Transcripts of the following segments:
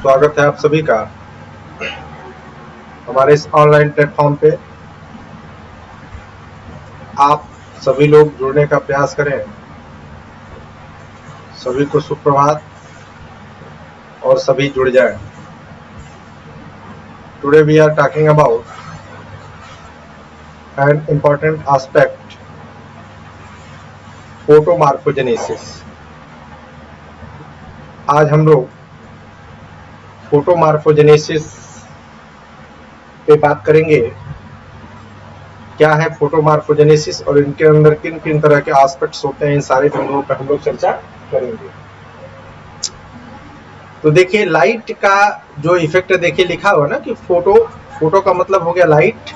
स्वागत है आप सभी का हमारे इस ऑनलाइन प्लेटफॉर्म पे। आप सभी लोग जुड़ने का प्रयास करें। सभी को सुप्रभात और सभी जुड़ जाएं। Today we are talking about an important aspect, photomorphogenesis. आज हम लोग फोटोमार्फोजेनेसिस पे बात करेंगे। क्या है फोटोमार्फोजेनेसिस और इनके अंदर किन किन तरह के एस्पेक्ट्स होते हैं, इन सारे बिंदुओं पर हम लोग चर्चा करेंगे। तो देखिए, लाइट का जो इफेक्ट है, देखिए लिखा हुआ ना कि फोटो का मतलब हो गया लाइट,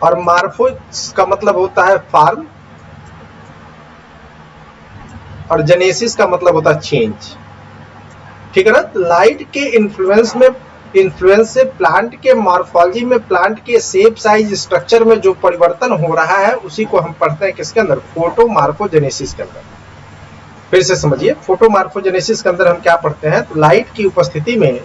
और मार्फो का मतलब होता है फॉर्म, और जेनेसिस का मतलब होता है चेंज। ठीक है ना। लाइट के इन्फ्लुएंस से प्लांट के मॉर्फोलॉजी में, प्लांट के शेप, साइज, स्ट्रक्चर में जो परिवर्तन हो रहा है उसी को हम पढ़ते हैं किसके अंदर, फोटोमार्फोजेनेसिस के अंदर। फिर से समझिए, फोटोमार्फोजेनेसिस के अंदर हम क्या पढ़ते हैं, तो लाइट की उपस्थिति में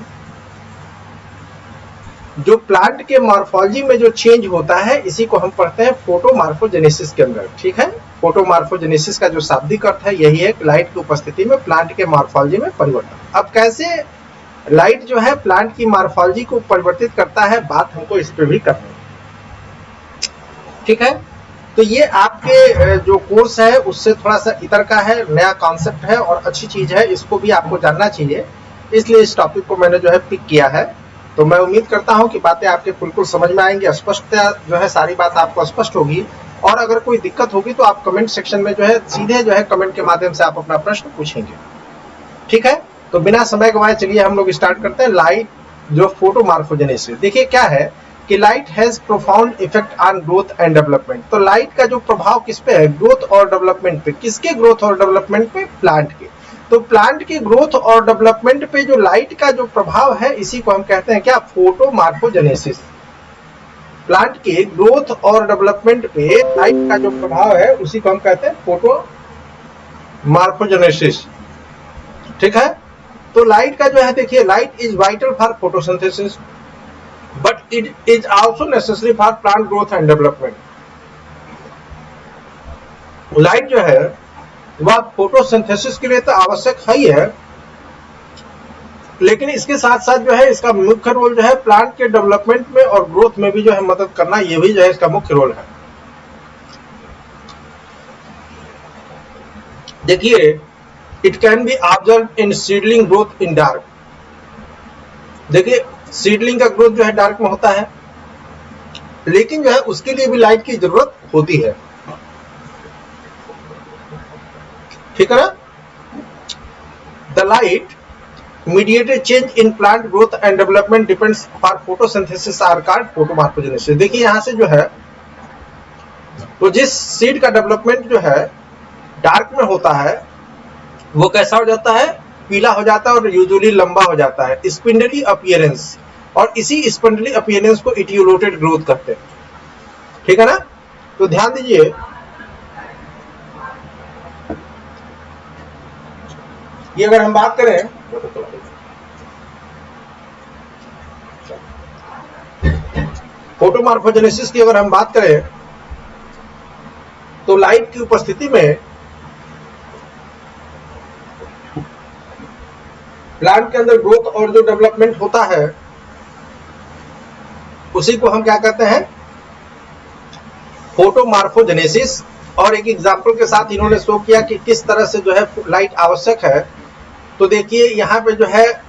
जो प्लांट के मॉर्फोलॉजी में जो चेंज होता है इसी को हम पढ़ते हैं फोटोमार्फोजेनेसिस के अंदर। ठीक है। फोटोमार्फोजेनेसिस का जो शाब्दिक अर्थ है यही है कि लाइट की उपस्थिति में प्लांट के मॉर्फोलॉजी में परिवर्तन। अब कैसे लाइट जो है प्लांट की मॉर्फोलॉजी को परिवर्तित करता है, बात हमको इस पे भी करनी है। ठीक है। तो ये आपके जो कोर्स है उससे थोड़ा सा इतर का है, नया कॉन्सेप्ट है और अच्छी चीज है, इसको भी आपको जानना चाहिए, इसलिए इस टॉपिक को मैंने जो है पिक किया है। तो मैं उम्मीद करता हूं कि बातें आपके बिल्कुल समझ में आएंगी, स्पष्टता जो है सारी बात आपको स्पष्ट होगी। और अगर कोई दिक्कत होगी तो आप कमेंट सेक्शन में जो है सीधे जो है कमेंट के माध्यम से आप अपना प्रश्न पूछेंगे। ठीक है। तो बिना समय गवाए चलिए हम लोग स्टार्ट करते हैं। लाइट जो फोटोमार्फोजेनेसिस, देखिए क्या है कि light has profound effect on growth and development. तो लाइट का जो प्रभाव किस पे है, ग्रोथ और डेवलपमेंट पे। किसके ग्रोथ और डेवलपमेंट पे, प्लांट के। तो प्लांट के ग्रोथ और डेवलपमेंट पे जो लाइट का जो प्रभाव है इसी को हम कहते हैं क्या, फोटोमार्फोजेनेसिस। प्लांट के ग्रोथ और डेवलपमेंट पे लाइट का जो प्रभाव है उसी को हम कहते हैं फोटोमार्फोजेनेसिस। ठीक है। तो लाइट का जो है, देखिए light is vital for photosynthesis but it is also necessary for plant growth and development. Light जो है वह फोटोसिंथेसिस के लिए तो आवश्यक है ही है, लेकिन इसके साथ साथ जो है इसका मुख्य रोल जो है प्लांट के डेवलपमेंट में और ग्रोथ में भी जो है मदद करना, ये भी जो है इसका मुख्य रोल है। देखिए, it can be observe in seedling growth in dark. देखिए, सीडलिंग का ग्रोथ जो है डार्क में होता है, लेकिन जो है उसके लिए भी लाइट की जरूरत होती है। ठीक है ना। The light mediated change in plant growth and development depends for photosynthesis are called photomorphogenesis। देखिए यहां से जो है, तो जिस सीड का डेवलपमेंट जो है डार्क में होता है वो कैसा हो जाता है, पीला हो जाता है और यूजुअली लंबा हो जाता है, स्पिंडली अपीयरेंस, और इसी स्पिंडली अपीयरेंस को इटियोलेटेड ग्रोथ कहते हैं। ठीक है ना। तो ध्यान दीजिए, ये अगर हम बात करें फोटोमार्फोजेनेसिस की, अगर हम बात करें तो लाइट की उपस्थिति में प्लांट के अंदर ग्रोथ और जो डेवलपमेंट होता है उसी को हम क्या कहते हैं, फोटोमार्फोजेनेसिस। और एक एग्जांपल के साथ इन्होंने शो किया कि किस तरह से जो है लाइट आवश्यक है। तो देखिए यहाँ पे जो है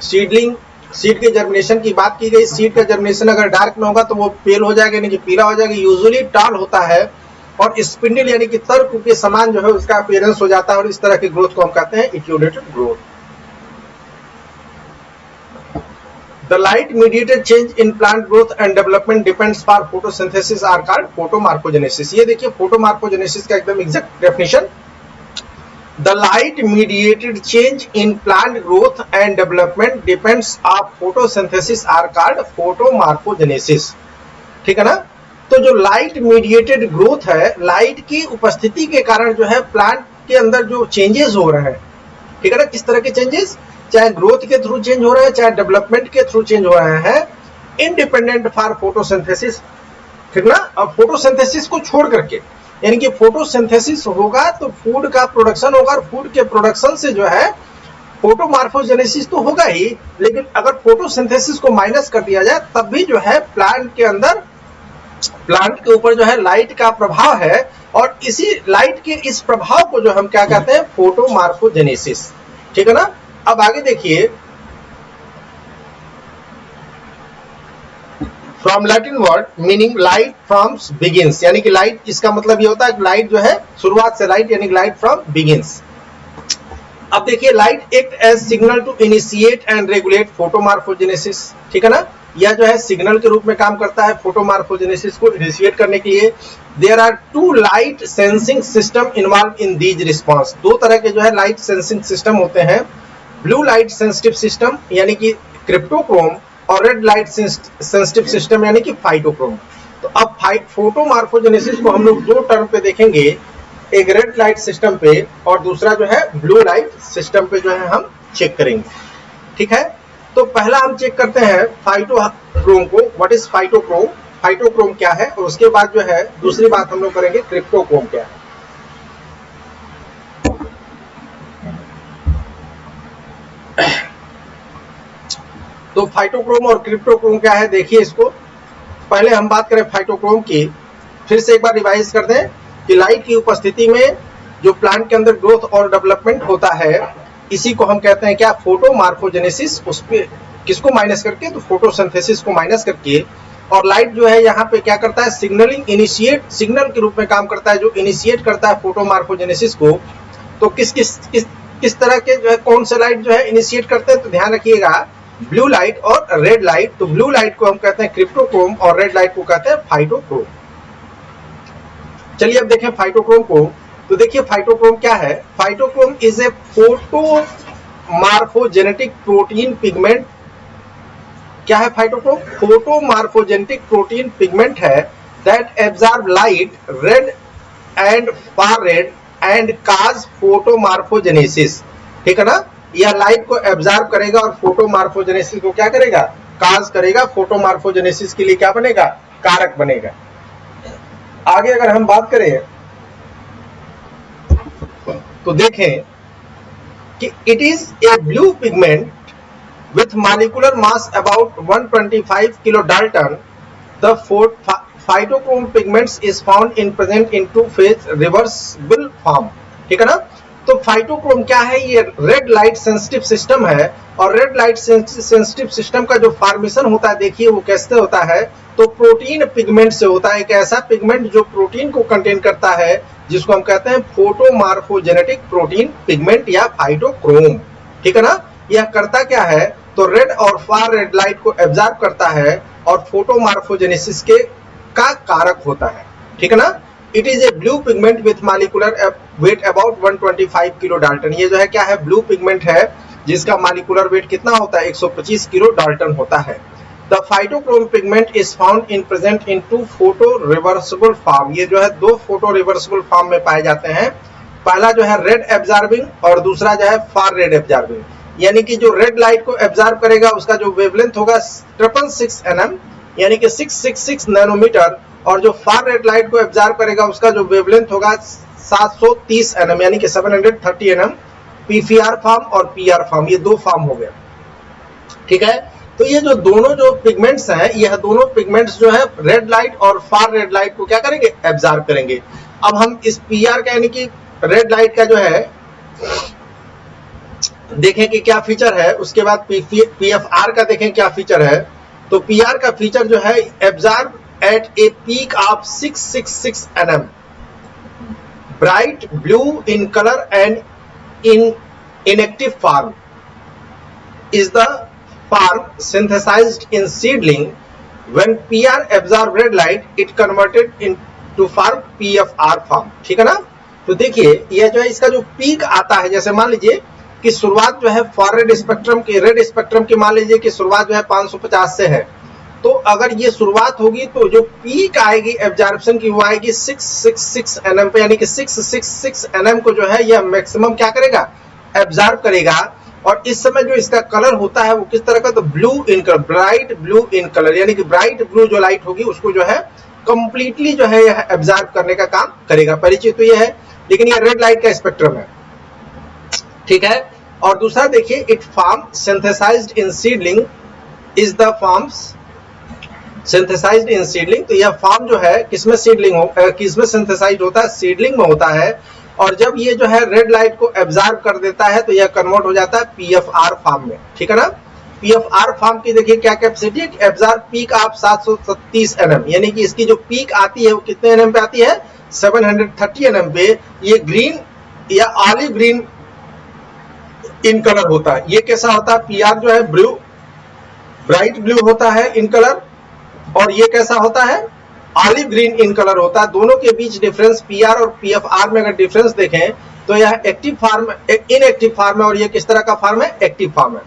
सीड के जर्मिनेशन की बात की गई। सीड का जर्मिनेशन अगर डार्क में होगा तो वो पेल हो जाएगा, यानी कि पीला हो जाएगा, यूजुअली टॉल होता है, और स्पिंडल यानी कि तर्क के समान जो है उसका अपीयरेंस हो जाता है, और इस तरह की ग्रोथ को हम कहते हैं etiolated growth. The light mediated change in plant growth and development depends for photosynthesis are called photomorphogenesis। ये देखिए फोटोमार्फोजेनेसिस का एकदम exact definition, the light mediated change in plant growth and development depends of photosynthesis are called photomorphogenesis। ठीक है ना। तो जो light mediated growth है, लाइट की उपस्थिति के कारण जो है प्लांट के अंदर जो चेंजेस हो रहे हैं ठीक है ना। किस तरह के चेंजेस, चाहे ग्रोथ के थ्रू चेंज हो रहे हैं, चाहे डेवलपमेंट के थ्रू चेंज हो रहे हैं, इंडिपेंडेंट फॉर फोटोसिंथेसिस, ठीक ना। अब फोटोसिंथेसिस को छोड़ करके, यानी कि फोटोसिंथेसिस होगा तो फूड का प्रोडक्शन होगा, और फूड के प्रोडक्शन से जो है फोटोमॉर्फोजेनेसिस तो होगा ही, लेकिन अगर फोटोसिंथेसिस को माइनस कर दिया जाए तब भी जो है प्लांट के अंदर, प्लांट के ऊपर जो है लाइट का प्रभाव है, और इसी लाइट के इस प्रभाव को जो हम क्या कहते हैं, फोटोमॉर्फोजेनेसिस, ठीक है ना। अब आगे देखिए, from Latin word meaning light from begins, यानी कि लाइट, इसका मतलब ये होता है कि लाइट जो है शुरुआत से, लाइट यानी लाइट फ्रॉम बिगिंस। अब देखिए, light act as signal to initiate and regulate photomorphogenesis, ठीक है ना। यह जो है सिग्नल के रूप में काम करता है फोटोमॉर्फोजेनेसिस को इनिशिएट करने के लिए। There are two light sensing system involve in these response, दो तरह के जो है लाइट सेंसिंग सिस्टम होते हैं, ब्लू लाइट सेंसिटिव सिस्टम यानी कि क्रिप्टोक्रोम, और रेड लाइट सेंसिटिव सिस्टम यानी कि फाइटोक्रोम। तो अब फोटोमॉर्फोजेनेसिस को हम लोग दो टर्म पे देखेंगे, एक रेड लाइट सिस्टम पे और दूसरा जो है ब्लू लाइट सिस्टम पे जो है हम चेक करेंगे, ठीक है। तो पहला हम चेक करते हैं फाइटोक्रोम को, व्हाट इज फाइटोक्रोम, फाइटोक्रोम क्या है, और उसके बाद जो है दूसरी बात हम लोग करेंगे क्रिप्टोक्रोम क्या है। तो फाइटोक्रोम और क्रिप्टोक्रोम क्या है, देखिए इसको। पहले हम बात करें फाइटोक्रोम की, फिर से एक बार रिवाइज कर दें कि लाइट की उपस्थिति में जो प्लांट के अंदर ग्रोथ और डेवलपमेंट होता है, इसी को हम कहते हैं क्या, फोटोमॉर्फोजेनेसिस। उस पे किसको माइनस करके, तो फोटोसिंथेसिस को माइनस करके। और लाइट जो है यहाँ पे क्या करता है, सिग्नलिंग इनिशिएट, सिग्नल के रूप में काम करता है, जो इनिशिएट करता है फोटोमॉर्फोजेनेसिस को। तो किस तरह के जो है, कौन से लाइट जो है इनिशिएट करते हैं, तो ध्यान रखिएगा, ब्लू लाइट और रेड लाइट। तो ब्लू लाइट को हम कहते हैं क्रिप्टोक्रोम और रेड लाइट को कहते हैं फाइटोक्रोम। चलिए अब देखें फाइटोक्रोम को। तो देखिए फाइटोक्रोम क्या है, phytochrome is a photomorphogenetic protein pigment. क्या है फाइटोक्रोम, फोटोमॉर्फोजेनेटिक प्रोटीन पिगमेंट है that absorb light red and far red and cause photomorphogenesis, ठीक है ना। यह लाइट को एब्जॉर्ब करेगा और फोटोमॉर्फोजेनेसिस को क्या करेगा, काज करेगा, फोटोमॉर्फोजेनेसिस के लिए क्या बनेगा, कारक बनेगा। आगे अगर हम बात करें तो देखें कि it is a blue pigment with molecular mass about 125 kilo Dalton. The phytochrome pigments is found in present in two phase reversible form, ठीक है ना। तो फाइटोक्रोम क्या है, ये रेड लाइट सेंसिटिव सिस्टम है, और रेड लाइट सेंसिटिव सिस्टम का जो फॉर्मेशन होता है, देखिए वो कैसे होता है, तो प्रोटीन पिगमेंट से होता है। एक ऐसा पिगमेंट जो प्रोटीन को कंटेन करता है, जिसको हम कहते हैं फोटोमॉर्फोजेनेटिक प्रोटीन पिगमेंट या फाइटोक्रोम, ठीक है ना। यह करता क्या है, तो रेड और फार रेड लाइट को एब्जॉर्ब करता है और फोटोमॉर्फोजेनेसिस के का कारक होता है, ठीक है ना। It is a blue pigment with molecular weight about 125 kilo Dalton. ये जो है क्या है, ब्लू पिगमेंट है जिसका मॉलिक्यूलर वेट कितना होता है, 125 किलो डाल्टन होता है। The phytochrome pigment is found in present in two photo reversible form. ये जो है दो फोटो रिवर्सिबल फॉर्म में पाए जाते हैं। पहला जो है रेड एब्जॉर्बिंग और दूसरा जो है फार रेड एब्जॉर्बिंग, यानी कि जो रेड लाइट को एब्जॉर्ब करेगा उसका जो वेवलेंथ होगा 666 nm यानी कि 666 नैनोमीटर, और जो फार रेड लाइट को एब्जॉर्ब करेगा उसका जो वेवलेंथ होगा 730 nm यानी कि 730 nm। पीफीआर फॉर्म और पीआर फॉर्म, ये दो फॉर्म हो गए, ठीक है। तो ये जो दोनों जो पिगमेंट्स हैं, यह दोनों पिगमेंट्स जो है रेड लाइट और फार रेड लाइट को क्या करेंगे, एब्जॉर्ब करेंगे। अब हम इस पीआर का यानी कि रेड लाइट का जो है देखें कि क्या फीचर है, उसके बाद पीएफआर का देखें क्या फीचर है। तो पीआर का फीचर जो है, absorb at a peak of 666 nm, bright blue in colour and in inactive form, is the form synthesized in seedling. When PR absorb red light, it converted into form PFR form, ठीक है ना। तो देखिए यह जो है इसका जो पीक आता है, जैसे मान लीजिए कि शुरुआत जो है फॉर रेड स्पेक्ट्रम की, रेड स्पेक्ट्रम की मान लीजिए कि शुरुआत जो है 550 से है, तो अगर ये शुरुआत होगी तो जो पीक आएगी एब्जॉर्प्शन की वो आएगी 666 nm पे, यानी कि 666 nm को जो है यह मैक्सिमम क्या करेगा, एब्जॉर्ब करेगा और इस समय जो इसका कलर होता है वो किस तरह का, तो blue in colour, bright blue in colour, यानी कि ब्राइट ब्लू जो लाइट होगी उसको जो है कंप्लीटली जो है यह एब्जॉर्ब करने का काम करेगा। पहली चीज तो ये है, लेकिन ये रेड लाइट का स्पेक्ट्रम है, ठीक है। और दूसरा देखिए, it form synthesized in seedling is the forms synthesized in seedling, तो यह फॉर्म जो है किसमें सीडलिंग हो, किसमें सिंथेसाइज्ड होता है, सीडलिंग में होता है। और जब ये जो है रेड लाइट को एब्जॉर्ब कर देता है तो यह कन्वर्ट हो जाता है पीएफआर फॉर्म में, ठीक है ना। पीएफआर फॉर्म की देखिए क्या कैपेसिटी है, एब्जॉर्ब पीक ऑफ 730 एनएम, यानी कि इसकी जो पीक आती है वो कितने एनएम पे आती है, 730 एनएम पे। ये ग्रीन या ऑलिव ग्रीन इन कलर होता है। ये कैसा होता है, पीआर जो है ब्लू, ब्राइट ब्लू होता है इन कलर, और ये कैसा होता है, ऑलिव ग्रीन इन कलर होता है। दोनों के बीच डिफरेंस पीआर और पीएफआर में अगर डिफरेंस देखें तो यह एक्टिव फॉर्म, इनएक्टिव फॉर्म है, और ये किस तरह का फॉर्म है, एक्टिव फॉर्म है।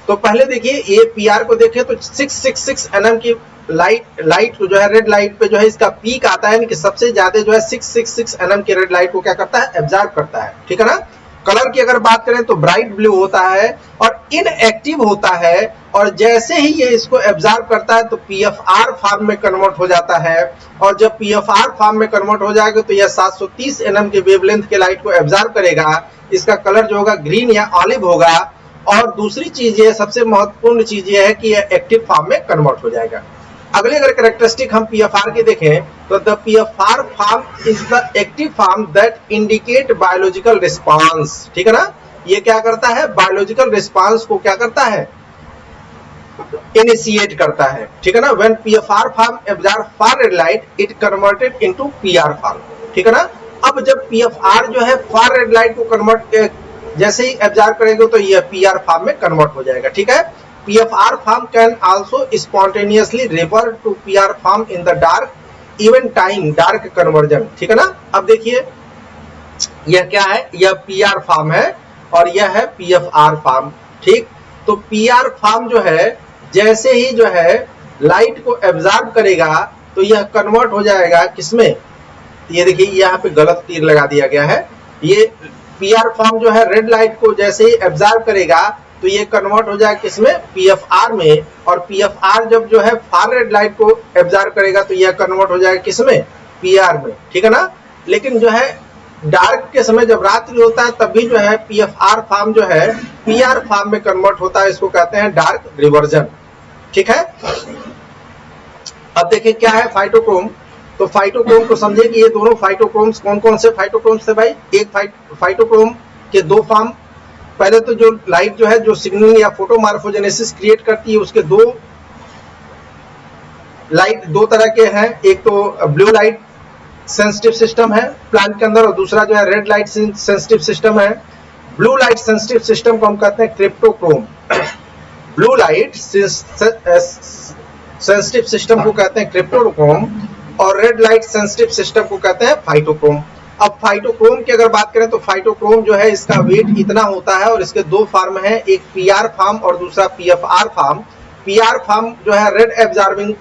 तो पहले देखिए ये पीआर को देखें तो 666 एनएम की लाइट को जो है रेड लाइट पे जो है इसका पीक आता है, यानी कि सबसे ज्यादा जो है 666 एनएम की रेड लाइट को क्या करता है, एब्जॉर्ब करता है, ठीक है ना। कलर की अगर बात करें तो ब्राइट ब्लू होता है और इनएक्टिव होता है, और जैसे ही ये इसको एब्जॉर्ब करता है तो पीएफआर फॉर्म में कन्वर्ट हो जाता है। और जब पीएफआर फॉर्म में कन्वर्ट हो जाएगा तो यह 730 एनएम के वेवलेंथ के लाइट को एब्जॉर्ब करेगा। इसका कलर जो होगा ग्रीन या ऑलिव होगा। और दूसरी चीज ये, सबसे महत्वपूर्ण चीज ये है कि यह एक्टिव फॉर्म में कन्वर्ट हो जाएगा। अगली अगर कैरेक्टरिस्टिक हम पीएफआर की देखें तो the PFR form is the active form that indicate biological response, ठीक है ना। ये क्या करता है, बायोलॉजिकल रिस्पांस को क्या करता है, इनिशिएट करता है, ठीक है ना। When PFR form absorb far red light it converted into PR form, ठीक है ना। अब जब पीएफआर जो है फार रेड लाइट को कन्वर्ट जैसे ही एब्जॉर्ब करेगा तो ये पीआर फॉर्म में कन्वर्ट हो जाएगा, ठीक है। PFR form can also spontaneously revert to PR form in the dark even time dark conversion, ठीक है ना। अब देखिए यह क्या है, यह PR फॉर्म है और यह है PFR फॉर्म, ठीक। तो PR फॉर्म जो है जैसे ही जो है लाइट को एब्जॉर्ब करेगा तो यह कन्वर्ट हो जाएगा किसमें, ये देखिए यहाँ पे गलत तीर लगा दिया गया है। ये PR फॉर्म जो है रेड लाइट को जैसे ही एब्जॉर्ब करेगा तो ये कन्वर्ट हो जाएगा किसमें, पीएफआर में। और पीएफआर जब जो है फार रेड लाइट को एब्जॉर्ब करेगा तो यह कन्वर्ट हो जाएगा किसमें, पीआर में, ठीक है ना। लेकिन जो है डार्क के समय जब रात्रि होता है तब भी जो है पीएफआर फॉर्म जो है पीआर फॉर्म में कन्वर्ट होता है, इसको कहते हैं डार्क रिवर्जन, ठीक है। अब देखिए क्या है फाइटोक्रोम, तो फाइटोक्रोम को समझे कि ये दोनों फाइटोक्रोम्स कौन कौन से फाइटोक्रोम्स थे भाई। एक फाइटोक्रोम के दो फॉर्म, पहले तो जो लाइट जो है जो सिग्नलिंग या फोटोमार्फोजेनेसिस क्रिएट करती है उसके दो लाइट दो तरह के हैं। एक तो ब्लू लाइट सेंसिटिव सिस्टम है प्लांट के अंदर, और दूसरा जो है रेड लाइट सेंसिटिव सिस्टम है। ब्लू लाइट सेंसिटिव सिस्टम को हम कहते हैं cryptochrome, blue light sensitive system को कहते हैं क्रिप्टोक्रोम, और रेड लाइट सेंसिटिव सिस्टम को कहते हैं फाइटोक्रोम। अब फाइटोक्रोम की अगर बात करें तो फाइटोक्रोम जो है इसका वेट इतना होता है और इसके दो फॉर्म है, एक पीआर फॉर्म और दूसरा पीएफआर फॉर्म। पीआर फॉर्म जो है रेड एब्जॉर्बिंग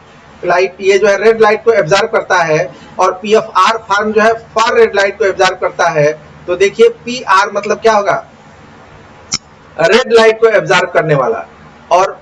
लाइट, ये जो है रेड लाइट को एब्जॉर्ब करता है, और पीएफआर फॉर्म जो है फार रेड लाइट को एब्जॉर्ब करता है। तो देखिए पीआर मतलब क्या होगा, रेड लाइट को एब्जॉर्ब करने वाला, और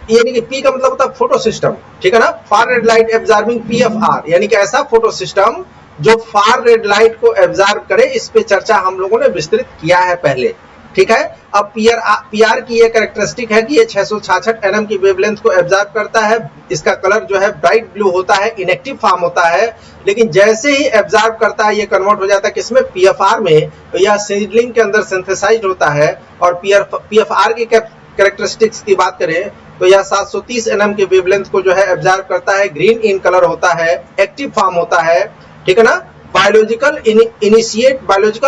यानी कि पी का मतलब होता है फोटो सिस्टम, ठीक है ना। Far red light absorbing PFR, यानी कि ऐसा फोटो सिस्टम जो फार रेड लाइट को एब्जॉर्ब करे। इस पे चर्चा हम लोगों ने विस्तृत किया है पहले, ठीक है। अब पीआर की ये कैरेक्टरिस्टिक है कि ये 666 एनएम की वेवलेंथ को एब्जॉर्ब करता है। इसका कलर जो है ब्राइट ब्लू होता है, इनएक्टिव फॉर्म होता है, लेकिन जैसे ही एब्जॉर्ब करता है ये कन्वर्ट हो जाता है किसमें, पीएफआर में। तो यह सीडलिंग के अंदर सिंथेसाइज्ड होता है। और पीएफआर की कैरेक्टरिस्टिक्स की बात करें तो यह 730 एनएम के वेवलेंथ को जो है एब्जॉर्ब करता है, ग्रीन इन कलर होता है, एक्टिव फॉर्म होता है, ठीक है ना। बायोलॉजिकल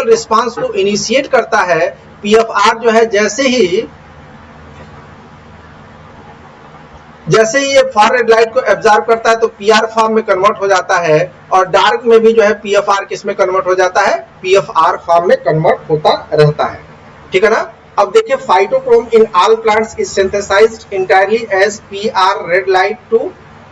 रिस्पांस को इनिशिएट करता है। पीएफआर जो है जैसे ही ये फार रेड लाइट को एब्जॉर्ब करता है तो पीआर फॉर्म में कन्वर्ट हो जाता है, और डार्क में भी जो है पीएफआर किस में कन्वर्ट हो जाता है, पीएफआर फॉर्म में कन्वर्ट होता रहता है, ठीक है ना। अब देखिए phytochrome in all plants is synthesized entirely as PR red light to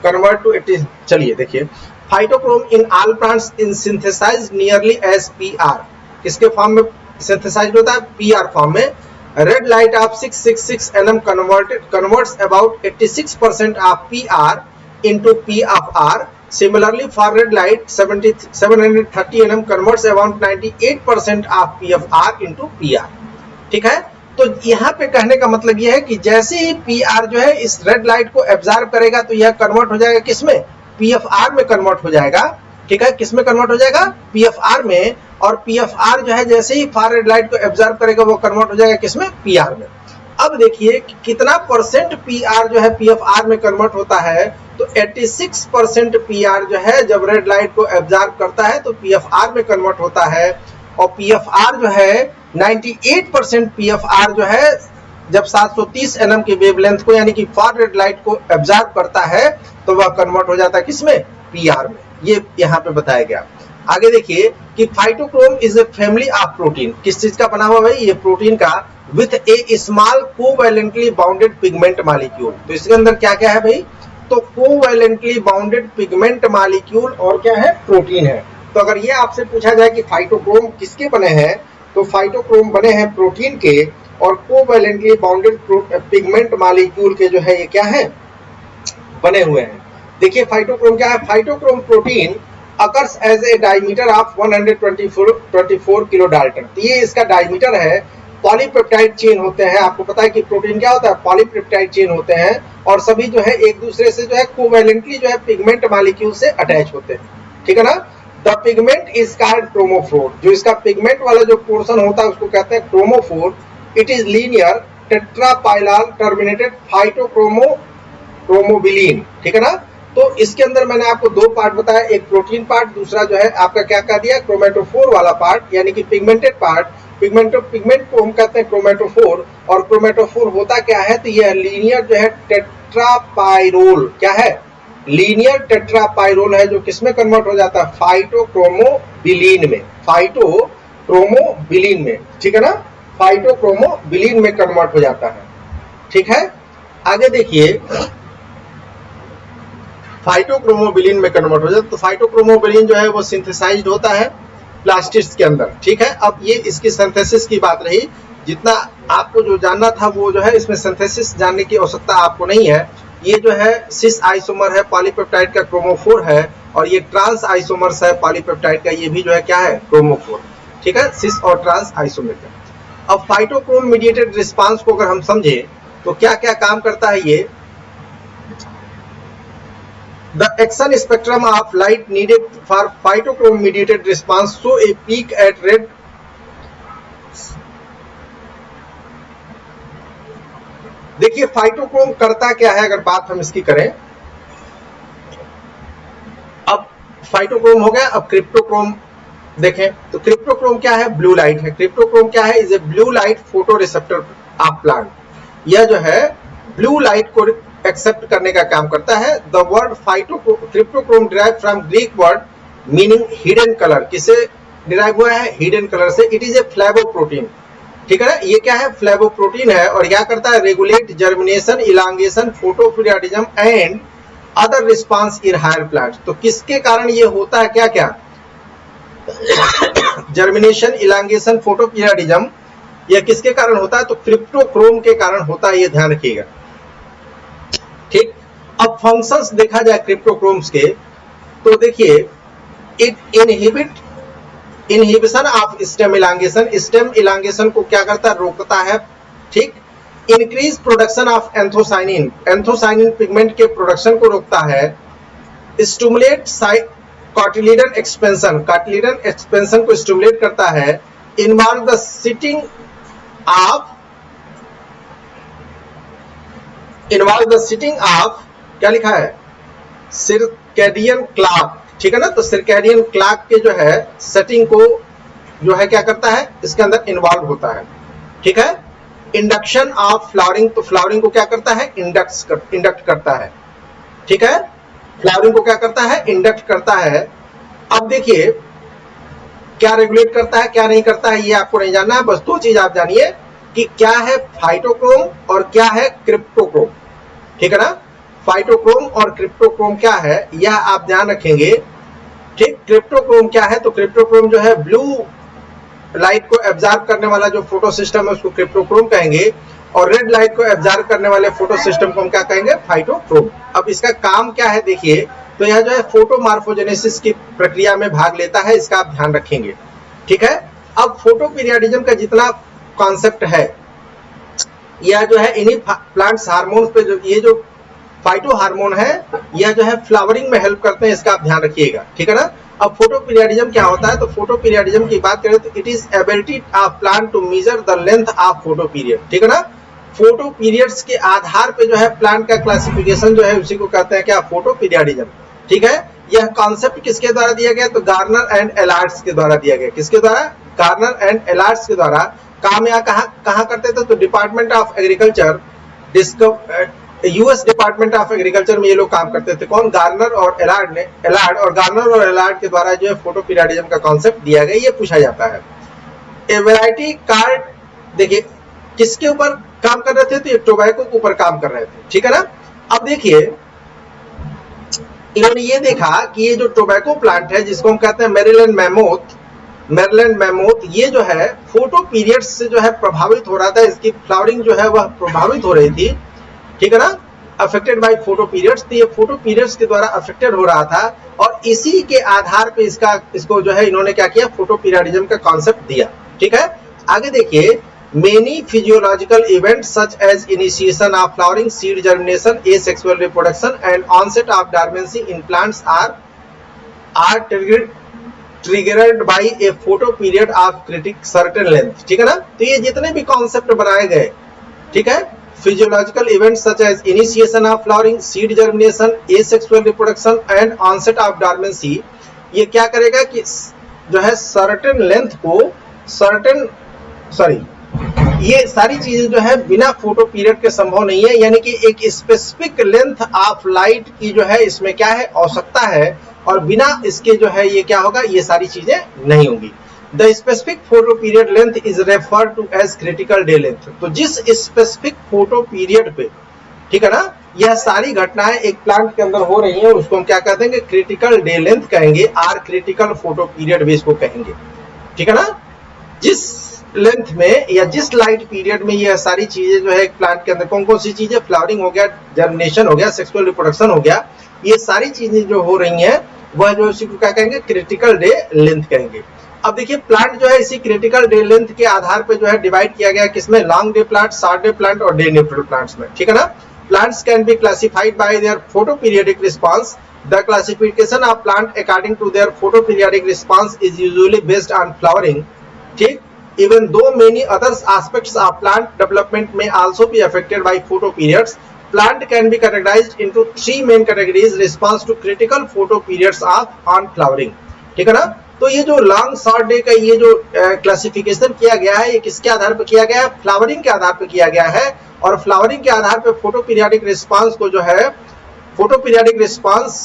convert to it is. चलिए देखिए phytochrome in all plants in synthesized nearly as PR, किसके फॉर्म में सिंथेसाइज्ड होता है, पीआर फॉर्म में। red light of 666 nm converts about 86% of PR into P of R. Similarly, for red light 730 nm converts around 98% of P of R into PR. ठीक है, तो यहाँ पे कहने का मतलब यह है कि जैसे ही PR जो है इस रेड लाइट को एब्जॉर्ब करेगा तो यह कन्वर्ट हो जाएगा किसमें, PFR में कन्वर्ट हो जाएगा। ठीक है, किसमें कन्वर्ट हो जाएगा, PFR में। और PFR जो है जैसे ही फार रेड लाइट को एब्जॉर्ब करेगा वो कन्वर्ट हो जाएगा किसमें, PR में। अब देखिए कि कितना परसेंट PR जो है PFR में कन्वर्ट होता है, तो 86% PR जो है जब रेड लाइट को एब्जॉर्ब करता है तो PFR में कन्वर्ट होता है। और PFR जो है 98% PFR जो है जब 730 nm की वेवलेंथ को यानी कि फार रेड लाइट को एब्जॉर्ब करता है तो वह कन्वर्ट हो जाता है किसमें, PR में। ये यहाँ पे बताया गया। आगे देखिए कि phytochrome is a family of protein. किस चीज का बना हुआ भाई, ये प्रोटीन का, with A small covalently bounded pigment molecule. तो इसके अंदर क्या क्या है भाई, तो कोवैलेंटली बाउंडेड पिगमेंट मॉलिक्यूल और क्या है, प्रोटीन है। तो अगर ये आपसे पूछा जाए कि फाइटोक्रोम किसके बने हैं, तो फाइटोक्रोम बने हैं प्रोटीन के, और कोवैलेंटली बाउंडेड पिगमेंट मॉलिक्यूल के जो है ये क्या है, बने हुए हैं। देखिए फाइटोक्रोम क्या है, phytochrome protein occurs as a diameter of 124 kilo dalton. तो ये इसका डायमीटर है। पॉलीपेप्टाइड चेन होते हैं, आपको पता है कि प्रोटीन क्या होता है, पॉलीपेप्टाइड चेन होते हैं, और सभी जो है एक दूसरे से जो है कोवैलेंटली जो है पिगमेंट मॉलिक्यूल से अटैच होते हैं। ठीक है ना। The pigment is called chromophore. जो इसका पिगमेंट वाला जो पोर्शन होता है उसको कहते हैं chromophore. It is linear tetrapyrrole terminated phytochromobilin. ठीक है ना। तो इसके अंदर मैंने आपको दो पार्ट बताया, एक प्रोटीन पार्ट, दूसरा जो है आपका क्या कह दिया, क्रोमेटोफोर वाला पार्ट यानी कि पिगमेंटेड पार्ट। पिगमेंट को हम कहते हैं क्रोमेटोफोर। और क्रोमेटोफोर होता क्या है, तो यह लीनियर जो है टेट्रापाइरोल, क्या है, लीनियर टेट्रापाइरोल है, जो किसमें कन्वर्ट हो जाता है, फाइटोक्रोमोबिलीन में, फाइटोक्रोमोबिलीन में। ठीक है ना, फाइटोक्रोमोबिलीन में कन्वर्ट हो जाता है। ठीक है, आगे देखिए फाइटोक्रोमोबिलीन में कन्वर्ट हो जाता है। तो फाइटोक्रोमोबिलीन जो है वो सिंथेसाइज्ड होता है प्लास्टिड्स के अंदर। ठीक है, अब ये इसकी सिंथेसिस की बात रही। जितना आपको जो जानना था वो जो है, इसमें सिंथेसिस जानने की आवश्यकता आपको नहीं है। ये जो है सिस आइसोमर है, पॉलीपेप्टाइड का क्रोमोफोर है, और ये ट्रांस आइसोमर्स है पॉलीपेप्टाइड का, ये भी जो है क्या है, क्रोमोफोर। ठीक है, सिस और ट्रांस आइसोमर का। अब फाइटोक्रोम मीडिएटेड रिस्पांस को अगर हम समझे तो क्या क्या काम करता है ये। The action spectrum of light needed for phytochrome mediated response show a peak at red देखिए फाइटोक्रोम करता क्या है, अगर बात हम इसकी करें। अब फाइटोक्रोम हो गया, अब क्रिप्टोक्रोम देखें। तो क्रिप्टोक्रोम क्या है, ब्लू लाइट है। क्रिप्टोक्रोम क्या है, is a blue light photo receptor of plant. यह जो है ब्लू लाइट को एक्सेप्ट करने का काम करता है। The word cryptochrome derive from Greek word meaning hidden colour. किसे डिराइव हुआ है, हिडन कलर से। It is a flavoprotein. ठीक है ना, ये क्या है, फ्लेवोप्रोटीन है, और क्या करता है, regulate germination, elongation, photoperiodism and other response in higher plants. तो किसके कारण ये होता है, क्या क्या, जर्मिनेशन, इलांगेशन, फोटोपीरियडिज्म, यह किसके कारण होता है, तो क्रिप्टोक्रोम के कारण होता है, ये ध्यान रखिएगा। ठीक, अब फंक्शंस देखा जाए क्रिप्टोक्रोम्स के, तो देखिए it inhibition of stem elongation. Stem elongation को क्या करता है, रोकता है। ठीक, increase production of anthocyanin. Anthocyanin pigment के प्रोडक्शन को रोकता है। Stimulate cotyledon expansion. Cotyledon expansion को स्टिमुलेट करता है। इन्वॉल्व द सिटिंग ऑफ क्या लिखा है, सिरकैडियन क्लॉक। ठीक है ना, तो सिरकैडियन क्लॉक के जो है सेटिंग को जो है क्या करता है, इसके अंदर इन्वॉल्व होता है। ठीक है, इंडक्शन ऑफ फ्लावरिंग। तो फ्लावरिंग को क्या करता है, इंडक्ट करता है। ठीक है, फ्लावरिंग को क्या करता है, इंडक्ट करता है। अब देखिए क्या रेगुलेट करता है, क्या नहीं करता है, ये आपको नहीं जानना है। बस दो चीज आप जानिए कि क्या है फाइटोक्रोम और क्या है क्रिप्टोक्रोम। ठीक है ना, फाइटोक्रोम और क्रिप्टोक्रोम क्या है, यह आप ध्यान रखेंगे। ठीक, क्रिप्टोक्रोम क्या है, तो क्रिप्टोक्रोम जो है ब्लू लाइट को एब्जॉर्ब करने वाला जो फोटो सिस्टम है उसको क्रिप्टोक्रोम कहेंगे, और रेड लाइट को एब्जॉर्ब करने वाले फोटो सिस्टम को हम क्या कहेंगे, फाइटोक्रोम। अब इसका काम क्या है देखिए, तो यह जो है फोटोमॉर्फोजेनेसिस की प्रक्रिया में भाग लेता है, इसका आप ध्यान रखेंगे, ठीक है। अब फोटो पीरियडिज्म का जितना कॉन्सेप्ट है, यह जो है इन्हीं प्लांट्स हार्मोन पे जो ये जो फाइटो हार्मोन है, यह जो है फ्लावरिंग में हेल्प करते हैं, इसका आप ध्यान रखिएगा, ठीक है ना। अब फोटो पीरियडिज्म क्या होता है, तो फोटो पीरियडिज्म की बात करें तो it is ability of plant to measure the length of photo period, ठीक है ना। फोटो पीरियड्स के आधार पे जो है प्लांट का क्लासिफिकेशन जो है उसी को कहते हैं क्या, फोटो पीरियडिज्म, ठीक है। यह कॉन्सेप्ट किसके द्वारा दिया गया, तो गार्नर एंड एलार्ड्स के द्वारा दिया गया। किसके द्वारा, गार्नर एंड एलार्ड्स के द्वारा। काम यहाँ कहाँ करते थे, तो department of agriculture, US department of agriculture में ये लोग काम करते थे। कौन, गार्नर और एलार्ड ने, एलार्ड और गार्नर और एलार्ड के द्वारा जो है फोटो पीरियडिज्म का कॉन्सेप्ट दिया गया, ये पूछा जाता है। ए वैरायटी कार्ड, देखिए किसके ऊपर काम कर रहे थे, तो ये टोबैको के ऊपर काम कर रहे थे, ठीक है ना। अब देखिए इन्होंने ये देखा कि ये जो टोबैको प्लांट है जिसको हम कहते हैं मैरीलैंड मैमोथ, ये जो है फोटो पीरियड से जो है प्रभावित हो रहा था, इसकी फ्लावरिंग जो है वह प्रभावित हो रही थी, ठीक है ना, अफेक्टेड बाय फोटो पीरियड्स। तो ये फोटो पीरियड्स के द्वारा अफेक्टेड हो रहा था, और इसी के आधार पे इसको जो है इन्होंने क्या किया, फोटो पीरियडिज्म का कॉन्सेप्ट दिया, ठीक है। आगे देखिए, many physiological events such as initiation of flowering, seed germination, asexual reproduction and onset of dormancy in plants are triggered by a photo period of critic certain length, ठीक है ना। तो ये जितने भी कॉन्सेप्ट बनाए गए, ठीक है, physiological events such as initiation of flowering, seed germination, asexual reproduction and onset of dormancy, ये क्या करेगा कि जो है सर्टेन लेंथ को ये सारी चीजें जो है बिना फोटो पीरियड के संभव नहीं है, यानी कि एक स्पेसिफिक लेंथ ऑफ लाइट की जो है इसमें क्या है, आवश्यकता है, और बिना इसके जो है ये क्या होगा, ये सारी चीजें नहीं होंगी। The specific photo period length is refer to as critical day length. तो जिस स्पेसिफिक फोटो पीरियड पे, ठीक है ना, यह सारी घटनाएं एक प्लांट के अंदर हो रही हैं, उसको हम क्या कहते हैं, क्रिटिकल डे लेंथ कहेंगे, आर क्रिटिकल फोटो पीरियड भी इसको कहेंगे, ठीक है ना। जिस लेंथ में या जिस लाइट पीरियड में यह सारी चीजें जो है एक प्लांट के अंदर, कौन कौन सी चीजें, फ्लावरिंग हो गया, जर्मिनेशन हो गया, सेक्सुअल रिप्रोडक्शन हो गया, ये सारी चीजें जो हो रही हैं वह जो इसी को क्या कहेंगे, क्रिटिकल डे लेंथ कहेंगे। अब देखिए प्लांट जो है इसी क्रिटिकल डे लेंथ के आधार पे जो है डिवाइड किया गया, किसमें, long day plant, short day plant और डे न्यूट्रल प्लांट्स में, ठीक है ना। Plants can be classified by their photo periodic response. The classification of plant according to their photo periodic response is usually based on flowering, ठीक। Even though many other aspects of plant development may also be affected by photo periods, plant can be categorized into three main categories response to critical photo periods of on flowering, ठीक है ना। तो ये जो long short day का ये जो classification किया गया है, ये किसके आधार पर किया गया है, फ्लावरिंग के आधार पर किया गया है, और फ्लावरिंग के आधार पर फोटो पीरियडिक रिस्पांस को जो है, फोटो पीरियडिक रिस्पांस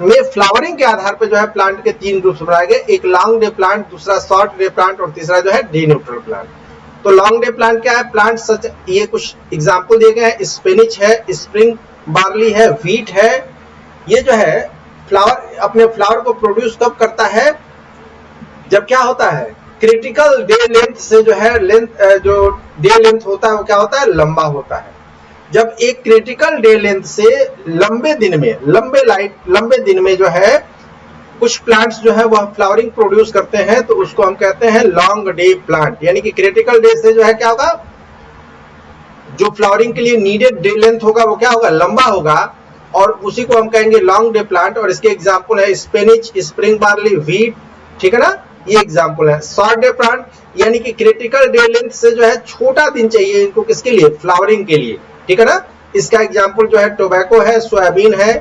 में फ्लावरिंग के आधार पर जो है प्लांट के तीन ग्रुप्स बनाए गए, एक लॉन्ग डे प्लांट, दूसरा शॉर्ट डे प्लांट और तीसरा जो है डे न्यूट्रल प्लांट। तो लॉन्ग डे प्लांट क्या है, प्लांट सच, ये कुछ एग्जांपल दिए गए हैं, स्पिनिच है, स्प्रिंग बार्ली है, व्हीट है। ये जो है फ्लावर अपने फ्लावर को प्रोड्यूस कब करता है, जब क्या होता है, क्रिटिकल डे लेंथ से जो है जो डे लेंथ होता है वो क्या होता है, लंबा होता है। जब एक क्रिटिकल डे लेंथ से लंबे दिन में जो है कुछ प्लांट्स जो है वह फ्लावरिंग प्रोड्यूस करते हैं, तो उसको हम कहते हैं लॉन्ग डे प्लांट। यानी कि क्रिटिकल डे से जो है क्या होगा, जो फ्लावरिंग के लिए नीडेड डे लेंथ होगा वो क्या होगा, लंबा होगा, और उसी को हम कहेंगे लॉन्ग डे प्लांट। और इसके एग्जांपल है स्पिनिच, स्प्रिंग बार्ली, व्हीट, ठीक है ना, ये एग्जांपल है। शॉर्ट डे प्लांट यानी कि क्रिटिकल डे लेंथ से जो है छोटा दिन चाहिए इनको, किसके लिए, फ्लावरिंग के लिए, ठीक है ना। इसका एग्जांपल जो है टोबैको है, सोयाबीन है,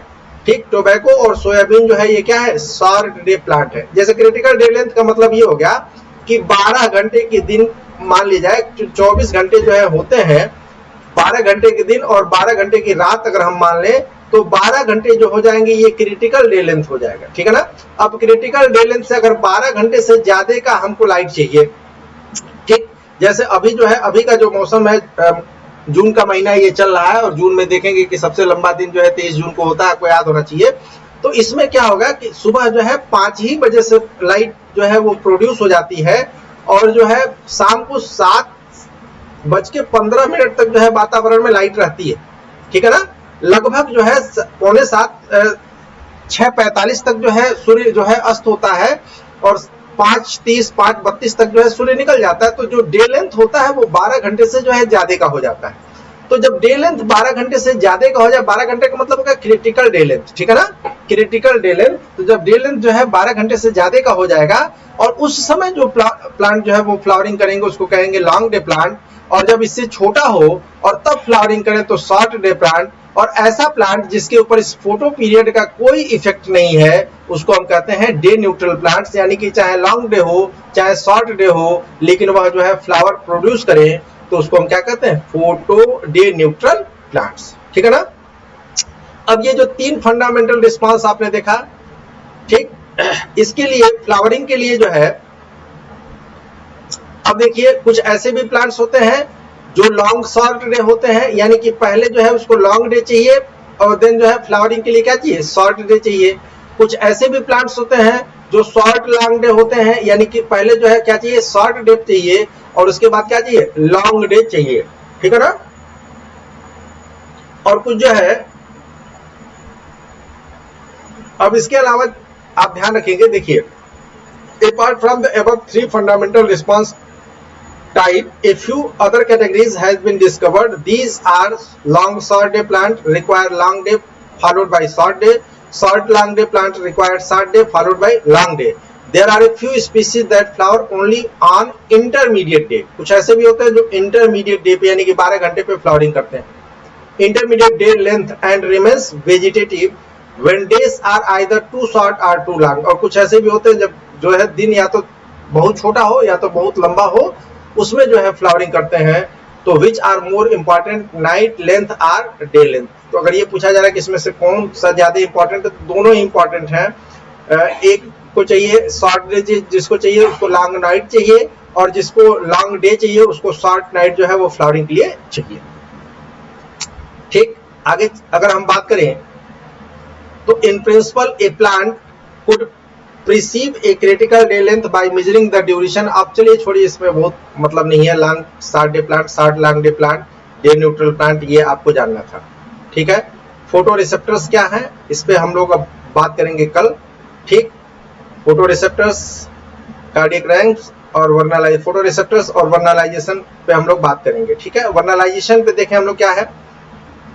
ठीक। टोबैको और सोयाबीन जो है ये क्या है, शॉर्ट डे प्लांट है। जैसे क्रिटिकल डे लेंथ का मतलब ये हो गया कि 12 घंटे के दिन मान ली जाए, 24 घंटे जो है होते हैं, 12 घंटे के दिन और 12 घंटे की रात अगर हम मान लें तो 12 घंटे जो हो जाएंगे ये क्रिटिकल डे लेंथ हो जाएगा, ठीक है ना। अब क्रिटिकल डे लेंथ से अगर 12 घंटे से ज्यादा का हमको लाइट चाहिए, ठीक। जैसे अभी जो है, अभी का जो मौसम है, जून का महीना ये चल रहा है, और जून में देखेंगे कि सबसे लंबा दिन जो है 23 जून को होता है, आपको याद होना चाहिए। तो इसमें क्या होगा कि सुबह जो है 5 ही बजे से लाइट जो है वो प्रोड्यूस हो जाती है, और जो है शाम को 7:15 तक जो है वातावरण में लाइट रहती है, ठीक है ना। लगभग जो है 6:45 तक जो है सूर्य जो है अस्त होता है और 5:30 5:32 तक जो है सूर्य निकल जाता है। तो जो डे लेंथ होता है वो 12 घंटे से जो है ज्यादा का हो जाता है। तो जब डे लेंथ 12 घंटे से ज्यादा का हो जाए, 12 घंटे का मतलब होगा क्रिटिकल डे लेंथ, ठीक है ना, क्रिटिकल डे लेंथ। तो जब डे लेंथ जो है 12 घंटे से ज्यादा का हो जाएगा और उस समय जो प्लांट जो है वो फ्लावरिंग करेंगे उसको कहेंगे लॉन्ग डे प्लांट, और जब इससे छोटा हो और तब फ्लावरिंग करें तो शॉर्ट डे प्लांट। और ऐसा प्लांट जिसके ऊपर इस फोटो पीरियड का कोई इफेक्ट नहीं है उसको हम कहते हैं डे न्यूट्रल प्लांट्स, यानी कि चाहे लॉन्ग डे हो चाहे शॉर्ट डे हो लेकिन वह जो है फ्लावर प्रोड्यूस करे तो उसको हम क्या कहते हैं, फोटो डे न्यूट्रल प्लांट्स, ठीक है ना। अब ये जो 3 फंडामेंटल रिस्पांस आपने देखा, ठीक, इसके लिए फ्लावरिंग के लिए जो है, अब देखिए कुछ ऐसे भी प्लांट्स होते हैं जो लॉन्ग शॉर्ट डे होते हैं, यानी कि पहले जो है उसको लॉन्ग डे चाहिए और देन जो है फ्लावरिंग के लिए क्या चाहिए, शॉर्ट डे चाहिए। कुछ ऐसे भी प्लांट्स होते हैं जो शॉर्ट लॉन्ग डे होते हैं, यानी कि पहले जो है क्या चाहिए, शॉर्ट डे चाहिए और उसके बाद क्या चाहिए, लॉन्ग डे चाहिए, ठीक है ना। और कुछ जो है, अब इसके अलावा आप ध्यान रखेंगे, देखिए apart from the above 3 fundamental response type, a few other categories has been discovered. These are long short day plant require long day followed by short day, short long day plant require short day followed by long day. There are a few species that flower only on intermediate day. कुछ ऐसे भी होते हैं जो intermediate day पे यानी कि 12 घंटे पे फ्लावरिंग करते हैं, intermediate day length and remains vegetative when days are either too short or too long. और कुछ ऐसे भी होते हैं जब जो है दिन या तो बहुत छोटा हो या तो बहुत लंबा हो, उसमें जो है फ्लावरिंग करते हैं। तो which are more important, night length or day length. तो अगर ये पूछा जा रहा है कि इसमें से कौन सा ज्यादा इंपॉर्टेंट है, तो दोनों ही इंपॉर्टेंट हैं। एक को चाहिए शॉर्ट डे, जिसको चाहिए उसको लॉन्ग नाइट चाहिए, और जिसको लॉन्ग डे चाहिए उसको शॉर्ट नाइट जो है वो फ्लावरिंग के लिए चाहिए, ठीक। आगे अगर हम बात करें तो in principle A plant could perceive a critical day length by measuring the duration. अब चलिए छोड़िए, इसमें बहुत मतलब नहीं है, long short day plant, short long day plant, day neutral plant, ये आपको जानना था, ठीक है। फोटो रिसेप्टर्स क्या है इस पे हम लोग अब बात करेंगे कल, ठीक। फोटो रिसेप्टर्स, कार्डियक रैंक्स और वर्नालाइज, फोटो रिसेप्टर्स और वर्नालाइजेशन पे हम लोग बात करेंगे, ठीक है। वर्नालाइजेशन पे देखें हम लोग क्या है,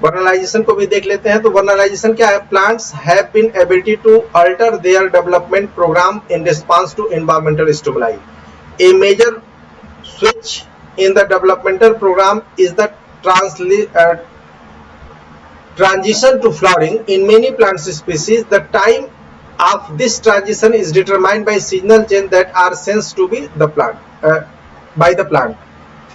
वर्नलाइजेशन को भी देख लेते हैं। तो वर्नलाइजेशन क्या है, plants have been ability to alter their development program in response to environmental stimuli. A major switch in the developmental program is the transition to flowering. In many plant species, the time of this transition is determined by seasonal change that are sensed to be the plant by the plant.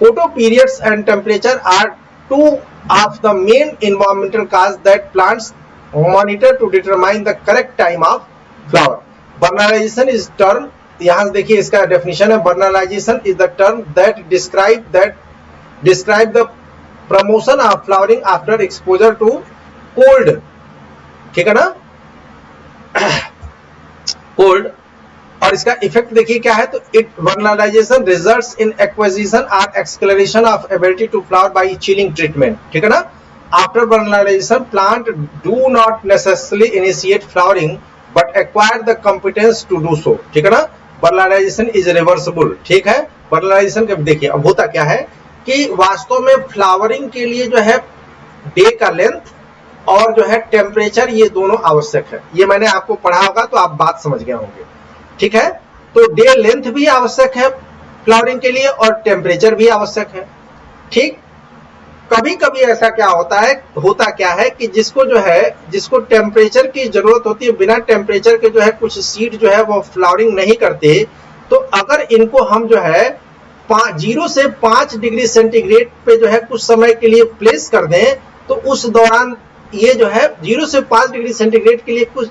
Photo periods and temperature are two of the main environmental causes that plants monitor to determine the correct time of flower. Vernalization is term, यहाँ देखिए इसका definition है, vernalization is the term that describe the promotion of flowering after exposure to cold, ठीक है ना, cold। और इसका effect देखिए क्या है, तो it vernalization results in acquisition और acceleration of ability to flower by chilling treatment, ठीक है ना। After vernalization plant do not necessarily initiate flowering but acquire the competence to do so, ठीक है ना। वर्नलाइजेशन इज रिवर्सिबल, ठीक है। Vernalization का देखिए अब होता क्या है कि वास्तव में फ्लावरिंग के लिए जो है डे का लेंथ और जो है टेम्परेचर, ये दोनों आवश्यक है। ये मैंने आपको पढ़ा होगा तो आप बात समझ गए होंगे, ठीक है। तो डे लेंथ भी आवश्यक है फ्लावरिंग के लिए और टेम्परेचर भी आवश्यक है, ठीक। कभी कभी ऐसा क्या होता है कि जिसको टेम्परेचर की जरूरत होती है, बिना टेम्परेचर के जो है कुछ सीड जो है वो फ्लावरिंग नहीं करते। तो अगर इनको हम जो है 0 से 5 डिग्री सेंटीग्रेड पे जो है कुछ समय के लिए प्लेस कर दें, तो उस दौरान ये जो है 0 से 5 डिग्री सेंटीग्रेड के लिए कुछ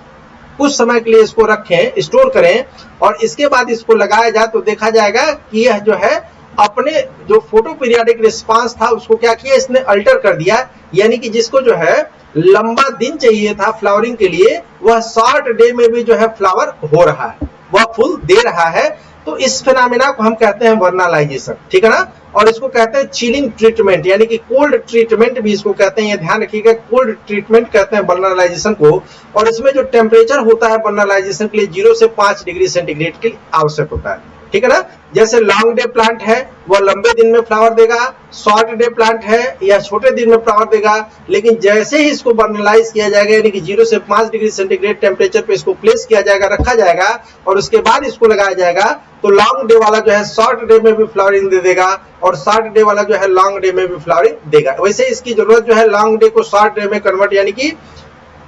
समय के लिए इसको रखें, स्टोर करें, और इसके बाद इसको लगाया जाए तो देखा जाएगा कि यह जो है अपने जो फोटो पीरियोडिक रिस्पांस था उसको क्या किया, इसने अल्टर कर दिया। यानी कि जिसको जो है लंबा दिन चाहिए था फ्लावरिंग के लिए, वह शॉर्ट डे में भी जो है फ्लावर हो रहा है, वह फूल दे रहा है। तो इस फिनोमेना को हम कहते हैं वर्नालाइजेशन, ठीक है ना। और इसको कहते हैं चिलिंग ट्रीटमेंट, यानी कि कोल्ड ट्रीटमेंट भी इसको कहते हैं, ये ध्यान रखिएगा, कोल्ड ट्रीटमेंट कहते हैं वर्नालाइजेशन को। और इसमें जो टेम्परेचर होता है वर्नालाइजेशन के लिए 0 से 5 डिग्री सेंटीग्रेड के आवश्यक होता है, ठीक है ना। जैसे लॉन्ग डे प्लांट है वह लंबे दिन में फ्लावर देगा, शॉर्ट डे प्लांट है या छोटे दिन में फ्लावर देगा, लेकिन जैसे ही इसको वर्नलाइज किया जाएगा, यानी कि 0 से 5 डिग्री सेंटीग्रेड टेम्परेचर पे इसको प्लेस किया जाएगा, रखा जाएगा और उसके बाद इसको लगाया जाएगा, तो लॉन्ग डे वाला जो है शॉर्ट डे में भी फ्लावरिंग दे देगा और शॉर्ट डे वाला जो है लॉन्ग डे में भी फ्लावरिंग देगा। वैसे इसकी जरूरत जो है लॉन्ग डे को शॉर्ट डे में कन्वर्ट, यानी कि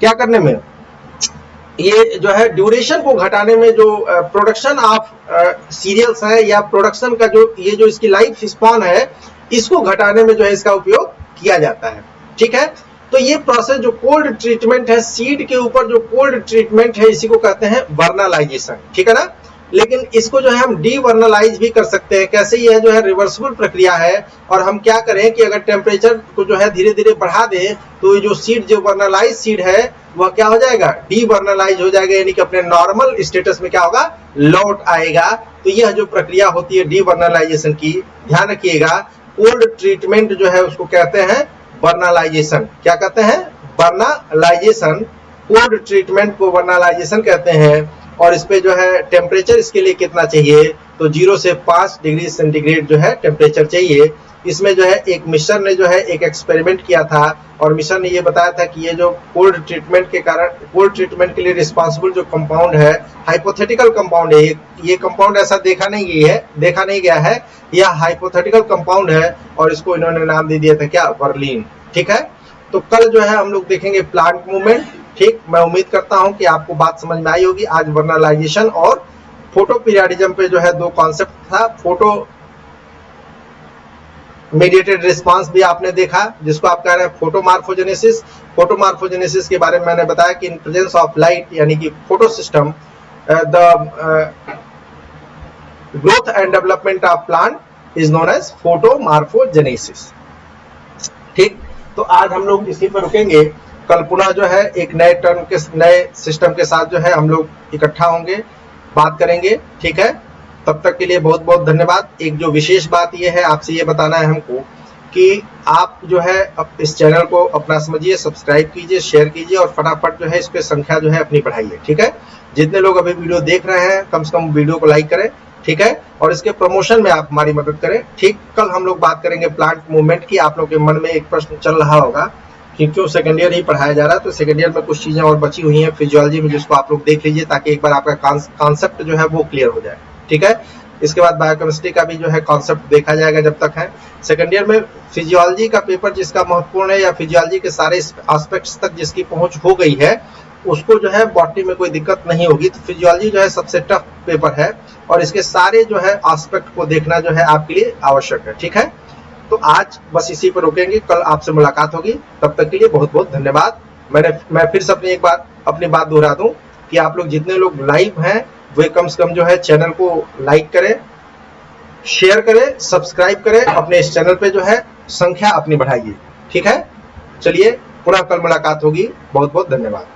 क्या करने में, ये जो है ड्यूरेशन को घटाने में, जो प्रोडक्शन ऑफ सीरियल्स है या प्रोडक्शन का जो ये जो इसकी लाइफ स्पॉन है, इसको घटाने में जो है इसका उपयोग किया जाता है, ठीक है। तो ये प्रोसेस जो कोल्ड ट्रीटमेंट है, सीड के ऊपर जो कोल्ड ट्रीटमेंट है, इसी को कहते हैं वर्नालाइजेशन, ठीक है ना। लेकिन इसको जो है हम डीवर्नलाइज भी कर सकते हैं। कैसे? यह जो है रिवर्सिबल प्रक्रिया है और हम क्या करें कि अगर टेम्परेचर को जो है धीरे धीरे बढ़ा दें तो ये जो सीड, जो वर्नलाइज सीड है, वह क्या हो जाएगा, डीवर्नलाइज हो जाएगा, यानी कि अपने नॉर्मल स्टेटस में क्या होगा, लौट आएगा। तो यह जो प्रक्रिया होती है डीवर्नलाइजेशन की, ध्यान रखिएगा, कोल्ड ट्रीटमेंट जो है उसको कहते हैं वर्नलाइजेशन। क्या कहते हैं? वर्नलाइजेशन। कोल्ड ट्रीटमेंट को वर्नलाइजेशन कहते हैं। और इस पे जो है टेम्परेचर इसके लिए कितना चाहिए, तो 0 से 5 डिग्री सेंटीग्रेड जो है टेम्परेचर चाहिए। इसमें जो है एक मिशन ने जो है एक एक्सपेरिमेंट किया था और मिशन ने ये बताया था कि ये जो कोल्ड ट्रीटमेंट के कारण, कोल्ड ट्रीटमेंट के लिए रिस्पांसिबल जो कंपाउंड है, हाइपोथेटिकल कंपाउंड है, ये कंपाउंड ऐसा देखा नहीं गया है, यह हाइपोथेटिकल कंपाउंड है और इसको इन्होंने नाम दे दिया था क्या, वर्लिन, ठीक है। तो कल जो है हम लोग देखेंगे प्लांट मूवमेंट, ठीक। मैं उम्मीद करता हूं कि आपको बात समझ में आई होगी। आज वर्नलाइजेशन और फोटो पीरियडिज्म पे जो है दो कॉन्सेप्ट था। फोटो मीडिएटेड रिस्पांस भी आपने देखा, जिसको आप कह रहे हैं फोटोमार्फोजेनेसिस। फोटोमार्फोजेनेसिस के बारे में मैंने बताया कि इन प्रेजेंस ऑफ लाइट, यानी कि photo system, the growth and development of plant is known as photomorphogenesis, ठीक। तो आज हम लोग इसी पर रुकेंगे। कल पुनः जो है एक नए टर्म के, नए सिस्टम के साथ जो है हम लोग इकट्ठा होंगे, बात करेंगे, ठीक है। तब तक के लिए बहुत बहुत धन्यवाद। एक जो विशेष बात ये है, आपसे ये बताना है हमको कि आप जो है इस चैनल को अपना समझिए, सब्सक्राइब कीजिए, शेयर कीजिए और फटाफट जो है इस पे संख्या जो है अपनी बढ़ाइए, ठीक है। जितने लोग अभी वीडियो देख रहे हैं, कम से कम वीडियो को लाइक करें, ठीक है, और इसके प्रमोशन में आप हमारी मदद करें, ठीक। कल हम लोग बात करेंगे प्लांट मूवमेंट की। आप लोग के मन में एक प्रश्न चल रहा होगा कि क्यों सेकंड ईयर ही पढ़ाया जा रहा है, तो सेकंड ईयर में कुछ चीजें और बची हुई हैं फिजियोलॉजी में, जिसको आप लोग देख लीजिए ताकि एक बार आपका कॉन्सेप्ट जो है वो क्लियर हो जाए, ठीक है। इसके बाद बायोकेमिस्ट्री का भी जो है कॉन्सेप्ट देखा जाएगा जब तक है। सेकंड ईयर में फिजियोलॉजी का पेपर जिसका महत्वपूर्ण है, या फिजियोलॉजी के सारे एस्पेक्ट्स तक जिसकी पहुंच हो गई है, उसको जो है बॉटनी में कोई दिक्कत नहीं होगी। तो फिजियोलॉजी जो है सबसे टफ पेपर है और इसके सारे जो है एस्पेक्ट को देखना जो है आपके लिए आवश्यक है, ठीक है। तो आज बस इसी पर रुकेंगे, कल आपसे मुलाकात होगी। तब तक के लिए बहुत बहुत धन्यवाद। मैं फिर से अपनी बात दोहरा दूं कि आप लोग जितने लोग लाइव हैं वे कम से कम जो है चैनल को लाइक करें, शेयर करें, सब्सक्राइब करें, अपने इस चैनल पे जो है संख्या अपनी बढ़ाइए, ठीक है। चलिए पुनः कल मुलाकात होगी। बहुत बहुत धन्यवाद।